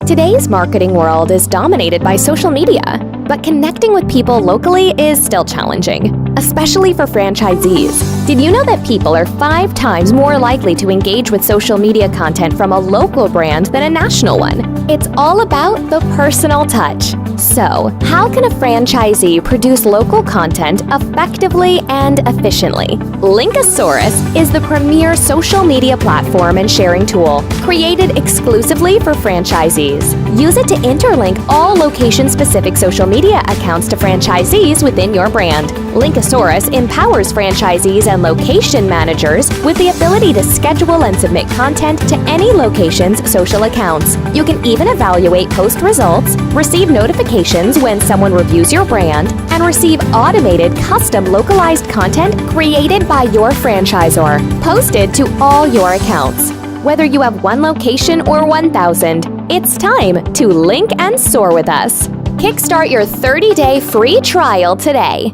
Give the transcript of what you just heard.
Today's marketing world is dominated by social media, but connecting with people locally is still challenging, especially for franchisees. Did you know that people are 5 times more likely to engage with social media content from a local brand than a national one? It's all about the personal touch. So, how can a franchisee produce local content effectively and efficiently? Linkasoarus is the premier social media platform and sharing tool created exclusively for franchisees. Use it to interlink all location-specific social media accounts to franchisees within your brand. Linkasoarus empowers franchisees and location managers with the ability to schedule and submit content to any location's social accounts. You can even evaluate post results, receive notifications when someone reviews your brand, and receive automated, custom localized content created by your franchisor, posted to all your accounts. Whether you have 1 location or 1,000, it's time to link and soar with us. Kickstart your 30-day free trial today.